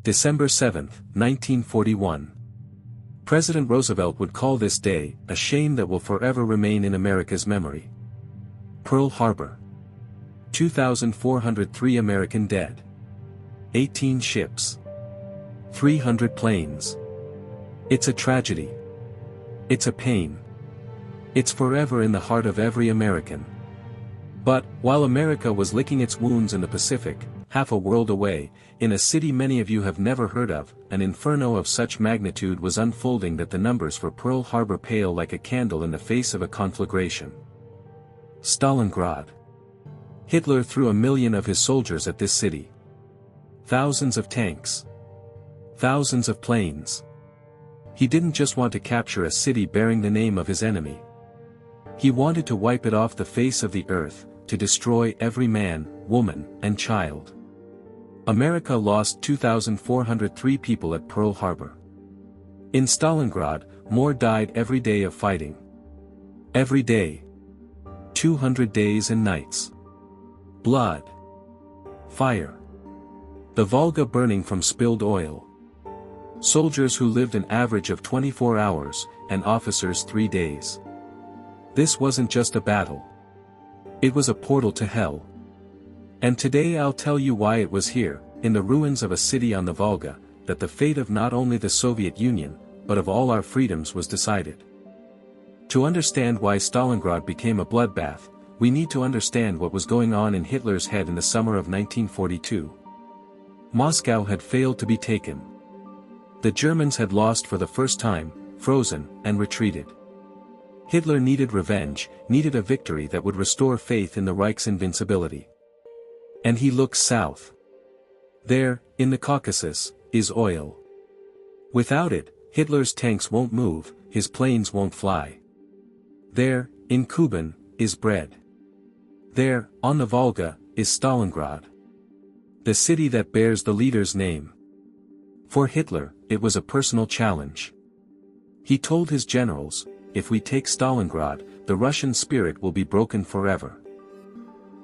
December 7, 1941. President Roosevelt would call this day a shame that will forever remain in America's memory. Pearl Harbor. 2,403 American dead. 18 ships. 300 planes. It's a tragedy. It's a pain. It's forever in the heart of every American. But, while America was licking its wounds in the Pacific, half a world away, in a city many of you have never heard of, an inferno of such magnitude was unfolding that the numbers for Pearl Harbor pale like a candle in the face of a conflagration. Stalingrad. Hitler threw 1 million of his soldiers at this city. Thousands of tanks. Thousands of planes. He didn't just want to capture a city bearing the name of his enemy. He wanted to wipe it off the face of the earth, to destroy every man, woman, and child. America lost 2,403 people at Pearl Harbor. In Stalingrad, more died every day of fighting. Every day. 200 days and nights. Blood. Fire. The Volga burning from spilled oil. Soldiers who lived an average of 24 hours, and officers 3 days. This wasn't just a battle. It was a portal to hell. And today I'll tell you why it was here, in the ruins of a city on the Volga, that the fate of not only the Soviet Union, but of all our freedoms was decided. To understand why Stalingrad became a bloodbath, we need to understand what was going on in Hitler's head in the summer of 1942. Moscow had failed to be taken. The Germans had lost for the first time, frozen, and retreated. Hitler needed revenge, needed a victory that would restore faith in the Reich's invincibility. And he looks south. There, in the Caucasus, is oil. Without it, Hitler's tanks won't move, his planes won't fly. There, in Kuban, is bread. There, on the Volga, is Stalingrad. The city that bears the leader's name. For Hitler, it was a personal challenge. He told his generals, if we take Stalingrad, the Russian spirit will be broken forever.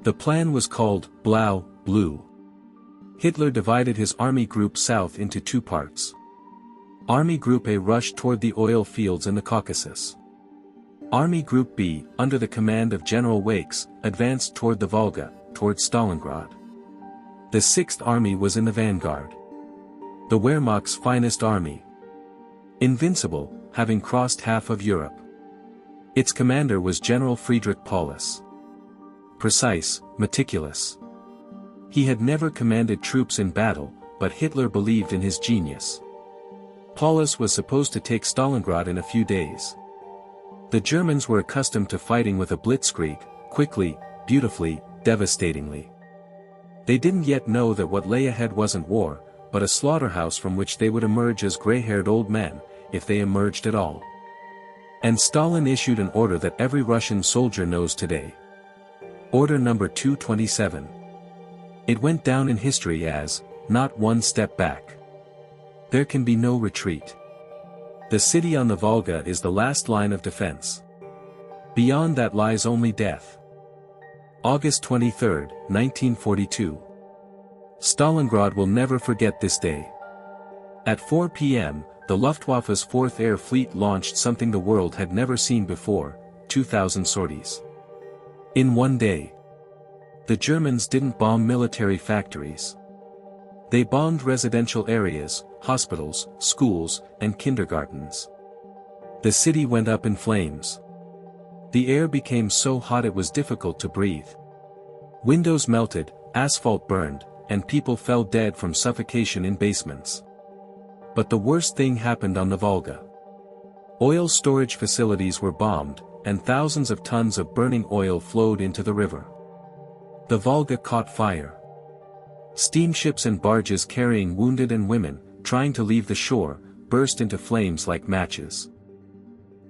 The plan was called Blau, Blue. Hitler divided his Army Group South into 2 parts. Army Group A rushed toward the oil fields in the Caucasus. Army Group B, under the command of General Wakes, advanced toward the Volga, toward Stalingrad. The 6th Army was in the vanguard. The Wehrmacht's finest army. Invincible, having crossed half of Europe. Its commander was General Friedrich Paulus. Precise, meticulous. He had never commanded troops in battle, but Hitler believed in his genius. Paulus was supposed to take Stalingrad in a few days. The Germans were accustomed to fighting with a blitzkrieg, quickly, beautifully, devastatingly. They didn't yet know that what lay ahead wasn't war, but a slaughterhouse from which they would emerge as gray-haired old men, if they emerged at all. And Stalin issued an order that every Russian soldier knows today. Order number 227. It went down in history as, not one step back. There can be no retreat. The city on the Volga is the last line of defense. Beyond that lies only death. August 23, 1942. Stalingrad will never forget this day. At 4 p.m., the Luftwaffe's 4th Air Fleet launched something the world had never seen before, 2,000 sorties. In one day. The Germans didn't bomb military factories. They bombed residential areas, hospitals, schools, and kindergartens. The city went up in flames. The air became so hot it was difficult to breathe. Windows melted, asphalt burned, and people fell dead from suffocation in basements. But the worst thing happened on the Volga. Oil storage facilities were bombed, and thousands of tons of burning oil flowed into the river. The Volga caught fire. Steamships and barges carrying wounded and women, trying to leave the shore, burst into flames like matches.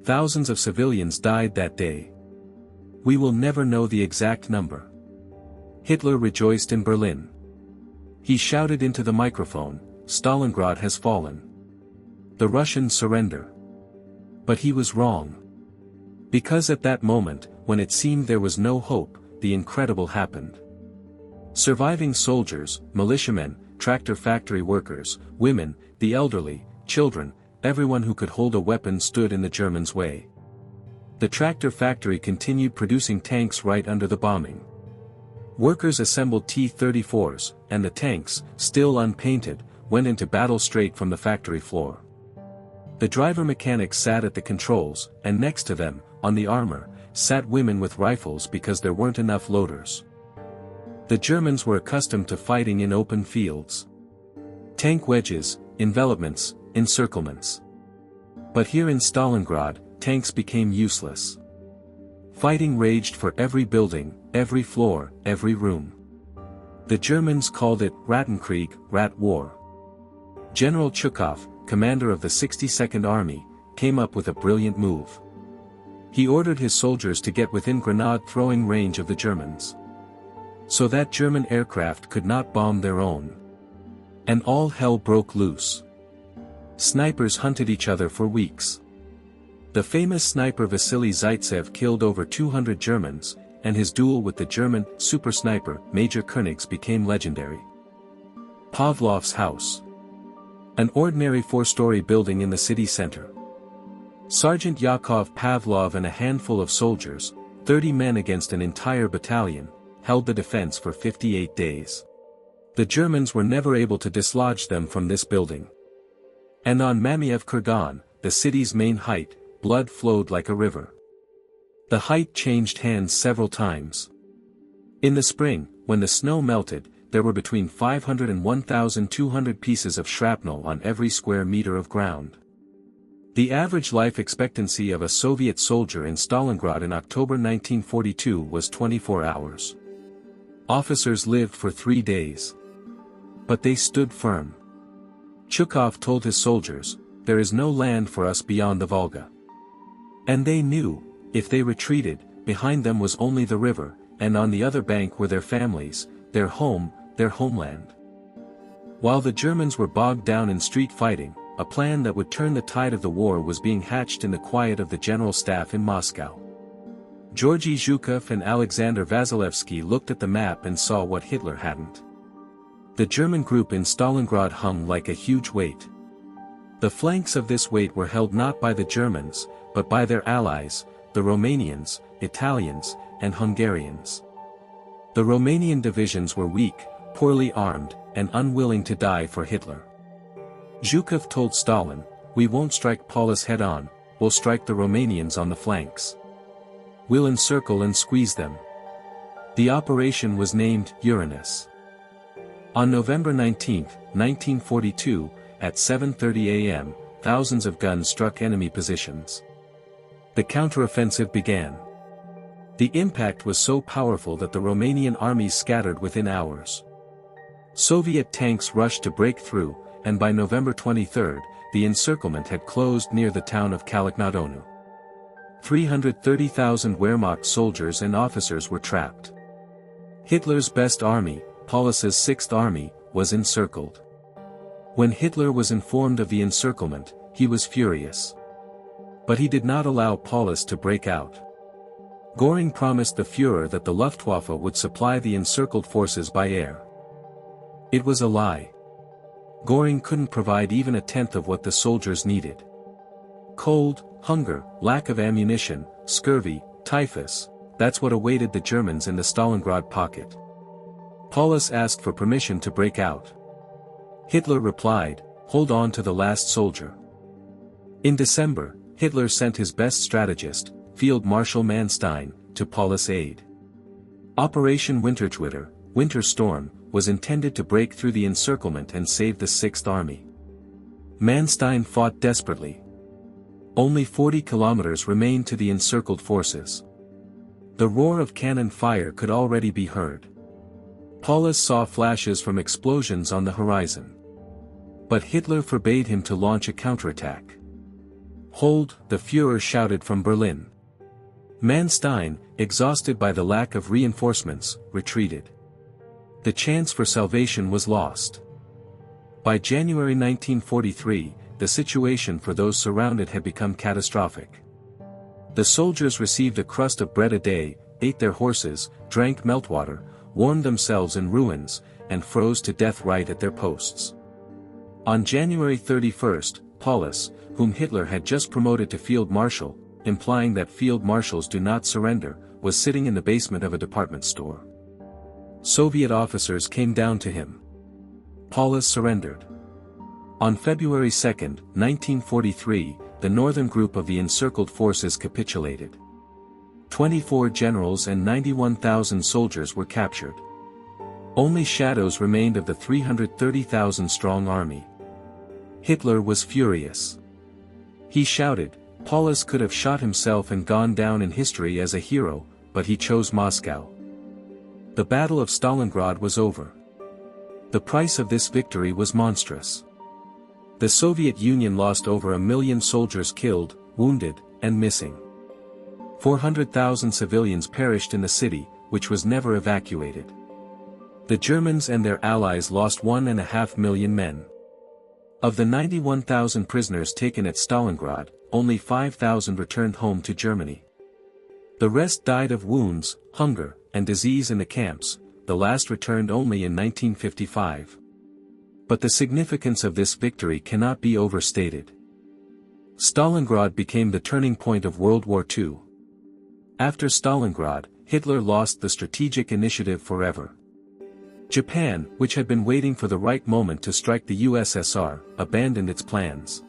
Thousands of civilians died that day. We will never know the exact number. Hitler rejoiced in Berlin. He shouted into the microphone, "Stalingrad has fallen. The Russians surrender." But he was wrong. Because at that moment, when it seemed there was no hope, the incredible happened. Surviving soldiers, militiamen, tractor factory workers, women, the elderly, children, everyone who could hold a weapon stood in the Germans' way. The tractor factory continued producing tanks right under the bombing. Workers assembled T-34s, and the tanks, still unpainted, went into battle straight from the factory floor. The driver mechanics sat at the controls, and next to them, on the armor, sat women with rifles because there weren't enough loaders. The Germans were accustomed to fighting in open fields. Tank wedges, envelopments, encirclements. But here in Stalingrad, tanks became useless. Fighting raged for every building, every floor, every room. The Germans called it Rattenkrieg, Rat War. General Zhukov, commander of the 62nd Army, came up with a brilliant move. He ordered his soldiers to get within grenade-throwing range of the Germans, so that German aircraft could not bomb their own. And all hell broke loose. Snipers hunted each other for weeks. The famous sniper Vasily Zaitsev killed over 200 Germans, and his duel with the German super sniper Major Koenigs became legendary. Pavlov's house. An ordinary four-story building in the city center. Sergeant Yakov Pavlov and a handful of soldiers, 30 men against an entire battalion, held the defense for 58 days. The Germans were never able to dislodge them from this building. And on Mamiev Kurgan, the city's main height, blood flowed like a river. The height changed hands several times. In the spring, when the snow melted, there were between 500 and 1,200 pieces of shrapnel on every square meter of ground. The average life expectancy of a Soviet soldier in Stalingrad in October 1942 was 24 hours. Officers lived for 3 days. But they stood firm. Zhukov told his soldiers, "There is no land for us beyond the Volga." And they knew, if they retreated, behind them was only the river, and on the other bank were their families, their home, their homeland. While the Germans were bogged down in street fighting, a plan that would turn the tide of the war was being hatched in the quiet of the general staff in Moscow. Georgy Zhukov and Alexander Vasilevsky looked at the map and saw what Hitler hadn't. The German group in Stalingrad hung like a huge weight. The flanks of this weight were held not by the Germans, but by their allies, the Romanians, Italians, and Hungarians. The Romanian divisions were weak, poorly armed, and unwilling to die for Hitler. Zhukov told Stalin, "We won't strike Paulus head-on, we'll strike the Romanians on the flanks. We'll encircle and squeeze them." The operation was named Uranus. On November 19, 1942, at 7:30 a.m., thousands of guns struck enemy positions. The counteroffensive began. The impact was so powerful that the Romanian armies scattered within hours. Soviet tanks rushed to break through, and by November 23, the encirclement had closed near the town of Kaliknadonu. 330,000 Wehrmacht soldiers and officers were trapped. Hitler's best army, Paulus's Sixth Army, was encircled. When Hitler was informed of the encirclement, he was furious. But he did not allow Paulus to break out. Göring promised the Führer that the Luftwaffe would supply the encircled forces by air. It was a lie. Göring couldn't provide even a tenth of what the soldiers needed. Cold, hunger, lack of ammunition, scurvy, typhus, that's what awaited the Germans in the Stalingrad pocket. Paulus asked for permission to break out. Hitler replied, "Hold on to the last soldier." In December, Hitler sent his best strategist, Field Marshal Manstein, to Paulus' aid. Operation Wintergewitter, Winter Storm, was intended to break through the encirclement and save the Sixth Army. Manstein fought desperately. Only 40 kilometers remained to the encircled forces. The roar of cannon fire could already be heard. Paulus saw flashes from explosions on the horizon. But Hitler forbade him to launch a counterattack. "Hold," the Führer shouted from Berlin. Manstein, exhausted by the lack of reinforcements, retreated. The chance for salvation was lost. By January 1943, the situation for those surrounded had become catastrophic. The soldiers received a crust of bread a day, ate their horses, drank meltwater, warmed themselves in ruins, and froze to death right at their posts. On January 31st, Paulus, whom Hitler had just promoted to field marshal, implying that field marshals do not surrender, was sitting in the basement of a department store. Soviet officers came down to him. Paulus surrendered. On February 2, 1943, the northern group of the encircled forces capitulated. 24 generals and 91,000 soldiers were captured. Only shadows remained of the 330,000-strong army. Hitler was furious. He shouted, Paulus could have shot himself and gone down in history as a hero, but he chose Moscow. The Battle of Stalingrad was over. The price of this victory was monstrous. The Soviet Union lost over 1 million soldiers killed, wounded, and missing. 400,000 civilians perished in the city, which was never evacuated. The Germans and their allies lost 1.5 million men. Of the 91,000 prisoners taken at Stalingrad, only 5,000 returned home to Germany. The rest died of wounds, hunger, and disease in the camps, the last returned only in 1955. But the significance of this victory cannot be overstated. Stalingrad became the turning point of World War II. After Stalingrad, Hitler lost the strategic initiative forever. Japan, which had been waiting for the right moment to strike the USSR, abandoned its plans.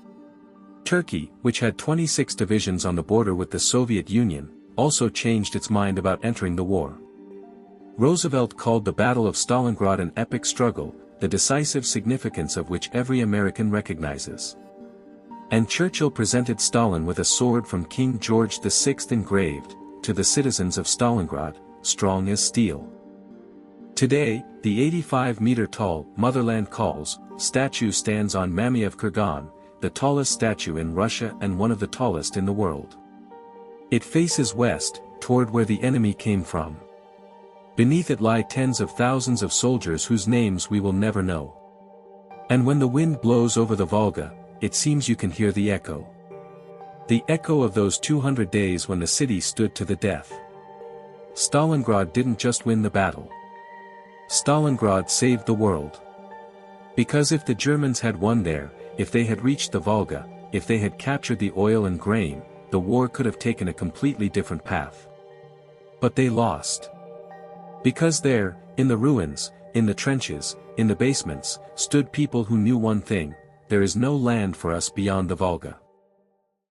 Turkey, which had 26 divisions on the border with the Soviet Union, also changed its mind about entering the war. Roosevelt called the Battle of Stalingrad an epic struggle, the decisive significance of which every American recognizes. And Churchill presented Stalin with a sword from King George VI engraved, to the citizens of Stalingrad, strong as steel. Today, the 85-meter-tall Motherland Calls statue stands on Mamiev Kurgan, the tallest statue in Russia and one of the tallest in the world. It faces west, toward where the enemy came from. Beneath it lie tens of thousands of soldiers whose names we will never know. And when the wind blows over the Volga, it seems you can hear the echo. The echo of those 200 days when the city stood to the death. Stalingrad didn't just win the battle. Stalingrad saved the world. Because if the Germans had won there, if they had reached the Volga, if they had captured the oil and grain, the war could have taken a completely different path. But they lost. Because there, in the ruins, in the trenches, in the basements, stood people who knew one thing: there is no land for us beyond the Volga.